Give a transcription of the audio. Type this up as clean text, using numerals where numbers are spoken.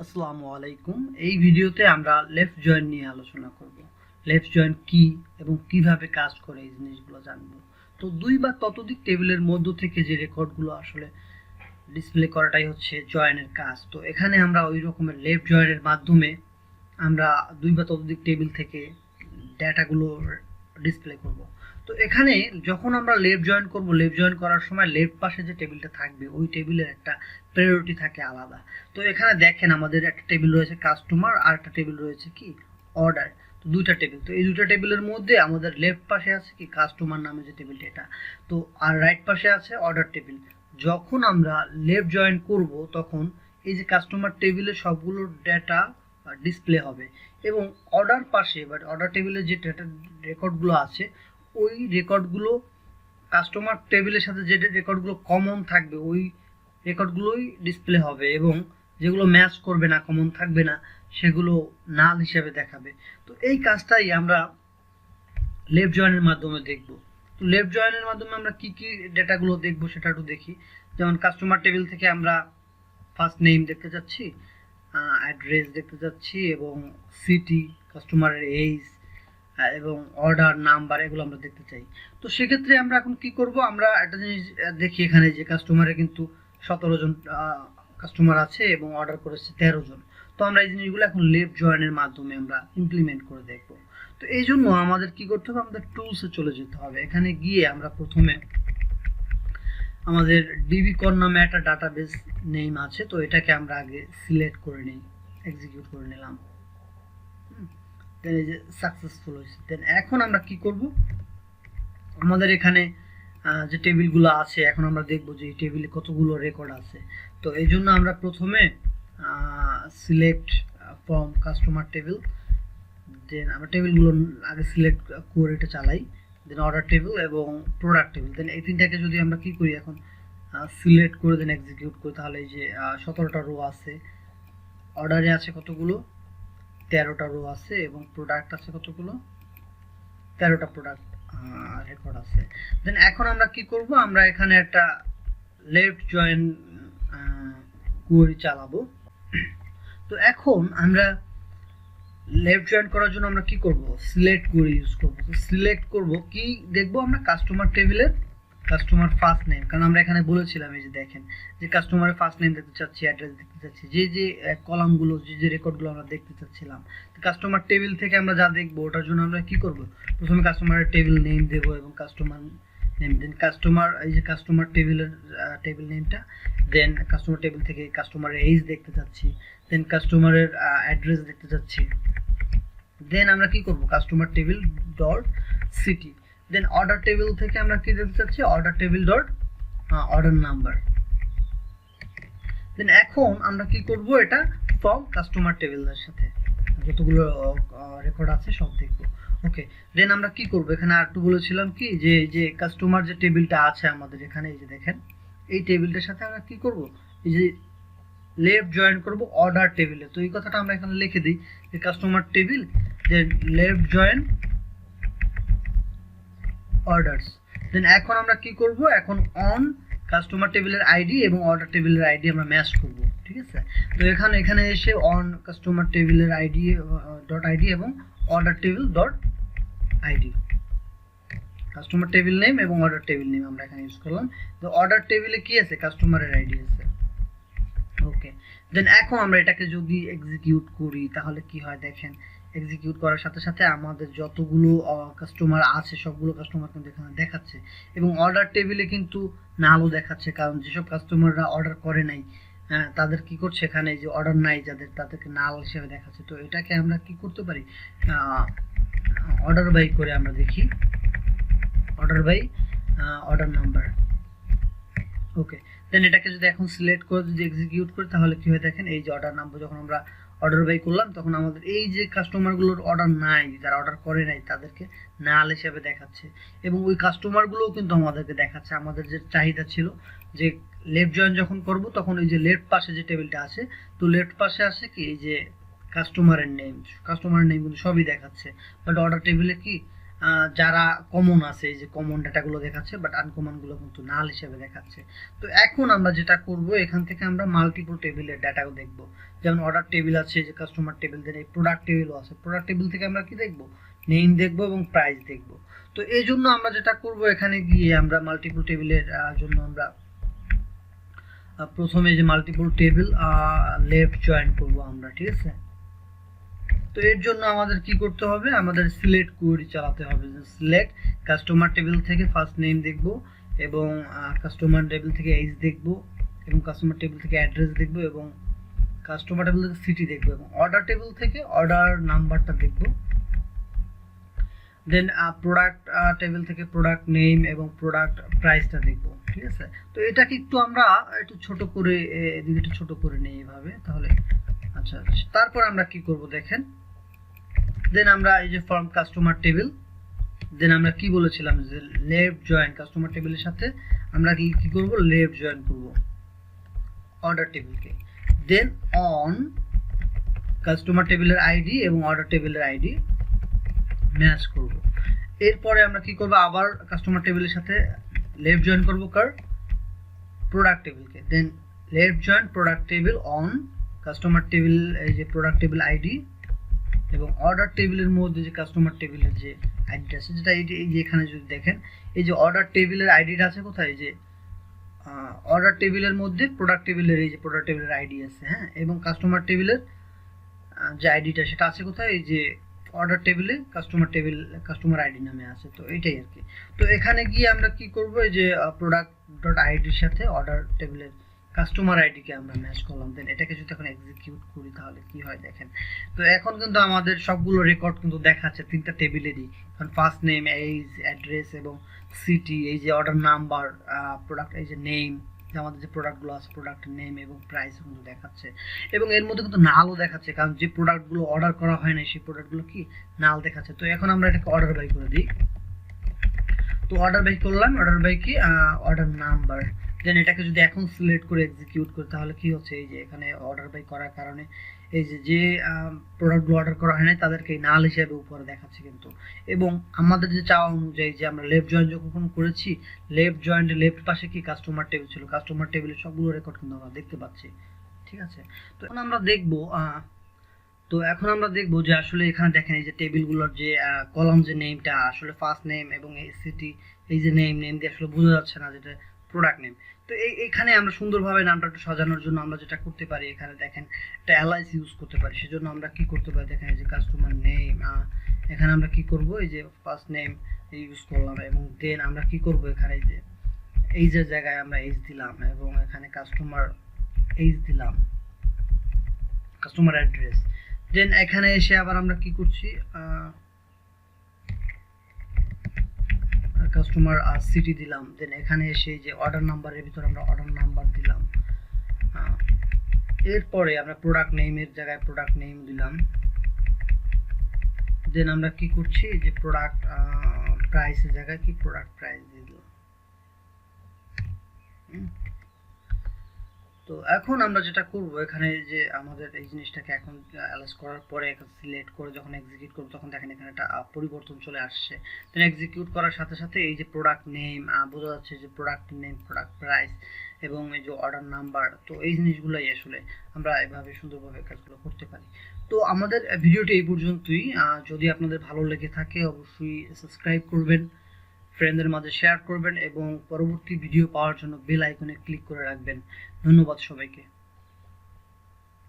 আসসালামু আলাইকুম। এই ভিডিওতে আমরা লেফট জয়েন নিয়ে আলোচনা করব। লেফট জয়েন কি এবং কিভাবে কাজ করে এই জিনিসগুলো জানব। তো দুই বা ততোধিক টেবিলের মধ্য থেকে যে রেকর্ডগুলো আসলে ডিসপ্লে করাটাই হচ্ছে জয়েনের কাজ। তো এখানে আমরা ওই রকমের লেফট জয়েনের মাধ্যমে আমরা দুই বা ততোধিক টেবিল থেকে ডেটাগুলো ডিসপ্লে করব। তো এখানে যখন আমরা লেফট জয়েন করব, লেফট জয়েন করার সময় লেফট পাশে যে টেবিলটা থাকবে ওই টেবিলের একটা প্রায়োরিটি থাকে আলাদা। তো এখানে দেখেন আমাদের একটা টেবিল রয়েছে কাস্টমার আর একটা টেবিল রয়েছে কি অর্ডার। তো দুইটা টেবিল, তো এই দুইটা টেবিলের মধ্যে আমাদের লেফট পাশে আছে কি কাস্টমার নামে যে টেবিলটা এটা, তো আর রাইট পাশে আছে অর্ডার টেবিল। যখন আমরা লেফট জয়েন করব তখন এই যে কাস্টমার টেবিলে সবগুলো ডেটা ডিসপ্লে হবে এবং অর্ডার পাশে বা অর্ডার টেবিলে যে ডেটা রেকর্ডগুলো আছে ওই রেকর্ডগুলো কাস্টমার টেবিলের সাথে যে রেকর্ডগুলো কমন থাকবে ওই রেকর্ডগুলোই ডিসপ্লে হবে এবং যেগুলো ম্যাচ করবে না, কমন থাকবে না, সেগুলো নাল হিসেবে দেখাবে। তো এই কাজটাই আমরা লেফট জয়েনের মাধ্যমে দেখব। তো লেফট জয়েনের মাধ্যমে আমরা কি কি ডেটাগুলো দেখব সেটা একটু দেখি। যেমন কাস্টমার টেবিল থেকে আমরা ফার্স্ট নেম দেখতে চাচ্ছি, অ্যাড্রেস দেখতে চাচ্ছি এবং সিটি, কাস্টমারের এজ এবং অর্ডার নাম্বার এগুলো আমরা দেখতে চাই। তো সেক্ষেত্রে আমরা এখন কি করব, আমরা একটা জিনিস দেখি এখানে যে কাস্টমারে কিন্তু 17 জন কাস্টমার আছে এবং অর্ডার করেছে 13 জন। তো আমরা এই জিনিসগুলো এখন লেফট জয়েনের মাধ্যমে আমরা ইমপ্লিমেন্ট করে দেখব। তো এই জন্য আমাদের কি করতে হবে, আমাদের টুলসে চলে যেতে হবে। এখানে গিয়ে আমরা প্রথমে আমাদের ডিবি কর নামে একটা ডাটাবেস নেম আছে, তো এটাকে আমরা আগে সিলেক্ট করে নিই, এক্সিকিউট করে নিলাম। দেন এই যে সাকসেসফুল হয়েছে। দেন এখন আমরা কি করব, আমাদের এখানে যে টেবিলগুলো আছে এখন আমরা দেখব যে এই টেবিলে কতগুলো রেকর্ড আছে। তো এই জন্য আমরা প্রথমে সিলেক্ট ফ্রম কাস্টমার টেবিল, দেন আমরা টেবিলগুলো আগে সিলেক্ট করে এটা চালাই, দেন অর্ডার টেবিল এবং প্রোডাক্ট টেবিল। দেন এই তিনটাকে যদি আমরা কি করি এখন সিলেক্ট করে দেন এক্সিকিউট করি, তাহলে এই যে 17টা রো আছে, অর্ডারে আছে কতগুলো 13টা রো আছে এবং প্রোডাক্ট আছে কতগুলো 13টা প্রোডাক্ট রেকর্ড আছে। দেন এখন আমরা কি করব, আমরা এখানে একটা লেফট জয়েন কোয়েরি চালাবো। তো এখন আমরা লেফট জয়েন করার জন্য আমরা কি করব, সিলেক্ট কোয়েরি ইউজ করব। তো সিলেক্ট করব কি দেখব, আমরা কাস্টমার টেবিলের কাস্টমার ফার্স্ট নেম, কারণ আমরা এখানে বলেছিলাম এই যে দেখেন যে কাস্টমারের ফার্স্ট নেম দেখতে চাচ্ছি, অ্যাড্রেস দেখতে চাচ্ছি, যে যে কলামগুলো যে যে রেকর্ডগুলো আমরা দেখতে চাচ্ছিলাম। তো কাস্টমার টেবিল থেকে আমরা যা দেখবো ওটার জন্য আমরা কি করব, প্রথমে কাস্টমারের টেবিল নেম দেব এবং কাস্টমার নেম, দেন কাস্টমার এই যে কাস্টমার টেবিলের টেবিল নেমটা, দেন কাস্টমার টেবিল থেকে কাস্টমারের এজ দেখতে চাচ্ছি, দেন কাস্টমারের অ্যাড্রেস দেখতে চাচ্ছি, দেন আমরা কি করব customer table dot city, then order table থেকে আমরা কি দেখতে চাচ্ছি order table dot order number. Then এখন আমরা কি করব, এটা ফ্রম কাস্টমার টেবিলের সাথে যতগুলো রেকর্ড আছে সব দেখব। ওকে, দেন আমরা কি করব, এখানে আর একটু বলেছিলাম কি যে যে কাস্টমার যে টেবিলটা আছে আমাদের এখানে এই যে দেখেন এই টেবিলটার সাথে আমরা কি করব, এই যে লেফট জয়েন করব অর্ডার টেবিলে। তো এই কথাটা আমরা এখানে লিখে দিই যে কাস্টমার টেবিল যে লেফট জয়েন অর্ডারস। দেন এখন আমরা কি করব, এখন অন কাস্টমার টেবিলের আইডি এবং অর্ডার টেবিলের আইডি আমরা ম্যাচ করব, ঠিক আছে। তো এখানে এসে অন কাস্টমার টেবিলের আইডি ডট আইডি এবং order table dot ID, customer table name এবং অর্ডার টেবিল নেম আমরা এখানে ইউজ করলাম। তো অর্ডার টেবিলে কি আছে, কাস্টমারের আইডি আছে। ওকে, দেন এখন আমরা এটাকে যদি এক্সিকিউট করি তাহলে কি হয় দেখেন, এক্সিকিউট করার সাথে সাথে আমাদের যতগুলো কাস্টমার আছে সবগুলো কাস্টমার কিন্তু এখানে দেখাচ্ছে এবং অর্ডার টেবিলে কিন্তু নালও দেখাচ্ছে, কারণ যেসব কাস্টমাররা অর্ডার করে নাই তাদের কি করছে এখানে যে অর্ডার নাই যাদের তাদেরকে নাল হিসেবে দেখাচ্ছে। তো এটাকে আমরা কি করতে পারি, অর্ডার বাই করে আমরা দেখি, অর্ডার বাই অর্ডার নাম্বার। ওকে, দেন এটাকে যদি এখন সিলেক্ট করে যদি এক্সিকিউট করি তাহলে কি হয় দেখেন, এই যে অর্ডার নাম্বার যখন আমরা অর্ডার বাই করলাম তখন আমাদের এই যে কাস্টমারগুলোর অর্ডার নাই, যারা অর্ডার করে নাই তাদেরকে নাল হিসেবে দেখাচ্ছে এবং ওই কাস্টমারগুলোও কিন্তু আমাদেরকে দেখাচ্ছে। আমাদের যে চাহিদা ছিল যে লেফট জয়েন যখন করব তখন এই যে লেফট পাশে যে টেবিলটা আছে, তো লেফট পাশে আছে কি এই যে কাস্টমারের নেম কিন্তু সবই দেখাচ্ছে, বাট অর্ডার টেবিলে কি যারা কমন আছে, এই যে কমন ডাটাগুলো দেখাচ্ছে, বাট আনকমনগুলো কিন্তু নাল হিসেবে দেখাচ্ছে। তো এখন আমরা যেটা করব, এখান থেকে আমরা মাল্টিপল টেবিলের ডাটাও দেখব। যেমন অর্ডার টেবিল আছে, যে কাস্টমার টেবিল, দেন এই প্রোডাক্ট টেবিলও আছে। প্রোডাক্ট টেবিল থেকে আমরা কি দেখব, নেম দেখব এবং প্রাইস দেখব। তো এই জন্য আমরা যেটা করব, এখানে গিয়ে আমরা মাল্টিপল টেবিলের জন্য আমরা প্রথমে যে মাল্টিপল টেবিল লেফট জয়েন করব আমরা, ঠিক আছে। তো এর জন্য আমাদের কি করতে হবে, আমাদের সিলেক্ট কোয়েরি চালাতে হবে। যে সিলেক্ট কাস্টমার টেবিল থেকে ফার্স্ট নেম দেখব, এবং কাস্টমার টেবিল থেকে এজ দেখব, এবং কাস্টমার টেবিল থেকে অ্যাড্রেস দেখব, এবং কাস্টমার টেবিল থেকে সিটি দেখব, এবং অর্ডার টেবিল থেকে অর্ডার নাম্বারটা দেখব। দেন প্রোডাক্ট টেবিল থেকে প্রোডাক্ট নেম এবং প্রোডাক্ট প্রাইসটা দেখব, ঠিক আছে। তো এটাকে একটু আমরা একটু ছোট করে, এদিকে একটু ছোট করে নেই এভাবে, তাহলে আচ্ছা। তারপর আমরা কি করব দেখেন, দেন আমরা এই যে ফর্ম কাস্টমার টেবিল, দেন আমরা কি বলেছিলাম যে লেফট জয়েন কাস্টমার টেবিলের সাথে আমরা কি করব, লেফট জয়েন করব অর্ডার টেবিলকে। দেন অন কাস্টমার টেবিলের আইডি এবং অর্ডার টেবিলের আইডি ম্যাচ করব। এরপরে আমরা কি করব, আবার কাস্টমার টেবিলের সাথে লেফট জয়েন করব কার, প্রোডাক্ট টেবিলকে। Then left join product table on customer table, এই যে প্রোডাক্ট টেবিল আইডি এবং অর্ডার টেবিলের মধ্যে যে কাস্টমার টেবিলের যে আইডিটা আছে, যেটা এই যে এখানে যদি দেখেন, এই যে অর্ডার টেবিলের আইডিটা আছে কোথায়, এই যে অর্ডার টেবিলের মধ্যে প্রোডাক্ট টেবিলের এই যে প্রোডাক্ট টেবিলের আইডি আছে, হ্যাঁ, এবং কাস্টমার টেবিলের যে আইডিটা সেটা আছে কোথায়, এই যে অর্ডার টেবিলে কাস্টমার আইডি নামে আছে। তো এইটাই আর কি। তো এখানে গিয়ে আমরা কি করব, এই যে প্রোডাক্ট ডট আইডির সাথে অর্ডার টেবিলের কাস্টমার আইডিকে আমরা ম্যাচ করলাম। দেন এটাকে যদি এখন এক্সিকিউট করি তাহলে কি হয় দেখেন। তো এখন কিন্তু আমাদের সবগুলো রেকর্ড কিন্তু দেখাচ্ছে তিনটা টেবিলেরই, কারণ ফার্স্ট নেম, এইজ, অ্যাড্রেস এবং সিটি, এই যে অর্ডার নাম্বার, প্রোডাক্ট, এই যে নেম, আমাদের যে প্রোডাক্টগুলো আছে প্রোডাক্টের নেম এবং প্রাইস কিন্তু দেখাচ্ছে। এবং এর মধ্যে কিন্তু নালও দেখাচ্ছে, কারণ যে প্রোডাক্টগুলো অর্ডার করা হয় না সেই প্রোডাক্টগুলো কি নাল দেখাচ্ছে। তো এখন আমরা এটাকে অর্ডার বাই করে দিই। তো অর্ডার বাই করলাম, অর্ডার বাই কি, অর্ডার নাম্বার। দেন এটাকে যদি এখন সিলেক্ট করে এক্সিকিউট করি তাহলে কি হচ্ছে, এই যে এখানে অর্ডার বাই করার কারণে এই যে প্রোডাক্টগুলো অর্ডার করা হয় না তাদেরকে নাল হিসেবে উপরে দেখাচ্ছে কিন্তু। এবং আমাদের যে চাওয়া অনুযায়ী যে আমরা লেফট জয়েন যখন করেছি, লেফট জয়েন্টে লেফট পাশে কি কাস্টমার টেবিল ছিল, কাস্টমার টেবিলের সবগুলো রেকর্ড কিন্তু আমরা দেখতে পাচ্ছি, ঠিক আছে। তো এখন আমরা দেখবো যে আসলে এখানে দেখেন এই যে টেবিলগুলোর যে কলাম, যে নেমটা আসলে ফার্স্ট নেম এবং এই সিটি, এই যে নেম দিয়ে আসলে বোঝা যাচ্ছে না যেটা প্রোডাক্ট নেম। তো এখানে আমরা সুন্দরভাবে নামটা একটু সাজানোর জন্য আমরা যেটা করতে পারি, এখানে দেখেন একটা এলআইসি ইউজ করতে পারি। সেজন্য আমরা কি করতে পারি দেখেন, এই যে কাস্টমার নেম, এখানে আমরা কি করব, এই যে ফার্স্ট নেম ইউজ করলাম, এবং দেন আমরা কি করব, এখানে এই যে জায়গায় আমরা এইজ দিলাম, এবং এখানে কাস্টমার এইজ দিলাম, কাস্টমার অ্যাড্রেস। দেন এখানে এসে আবার আমরা কি করছি, কাস্টমার সিটি দিলাম। দেন এখানে এসে যে অর্ডার নাম্বারের ভিতর আমরা অর্ডার নাম্বার দিলাম। এরপরে আমরা প্রোডাক্ট নেমের জায়গায় প্রোডাক্ট নেম দিলাম। দেন আমরা কি করছি, যে প্রোডাক্ট প্রাইসের জায়গায় কি প্রোডাক্ট প্রাইস দিয়ে দিলাম। তো এখন আমরা যেটা করব, এখানে যে আমাদের এই জিনিসটাকে এখন অ্যালাইজ করার পরে এখন সিলেক্ট করে যখন এক্সিকিউট করব তখন দেখেন এখানে একটা পরিবর্তন চলে আসছে। দেন এক্সিকিউট করার সাথে সাথে এই যে প্রোডাক্ট নেম বোঝা যাচ্ছে, যে প্রোডাক্ট নেম, প্রোডাক্ট প্রাইস এবং এই যে অর্ডার নাম্বার। তো এই জিনিসগুলোই আসলে আমরা এভাবে সুন্দরভাবে কাজগুলো করতে পারি। তো আমাদের ভিডিওটি এই পর্যন্তই। যদি আপনাদের ভালো লেগে থাকে অবশ্যই সাবস্ক্রাইব করবেন, ফ্রেন্ডদের মাঝে শেয়ার করবেন এবং পরবর্তী ভিডিও পাওয়ার জন্য বেল আইকনে ক্লিক করে রাখবেন। ধন্যবাদ সবাইকে।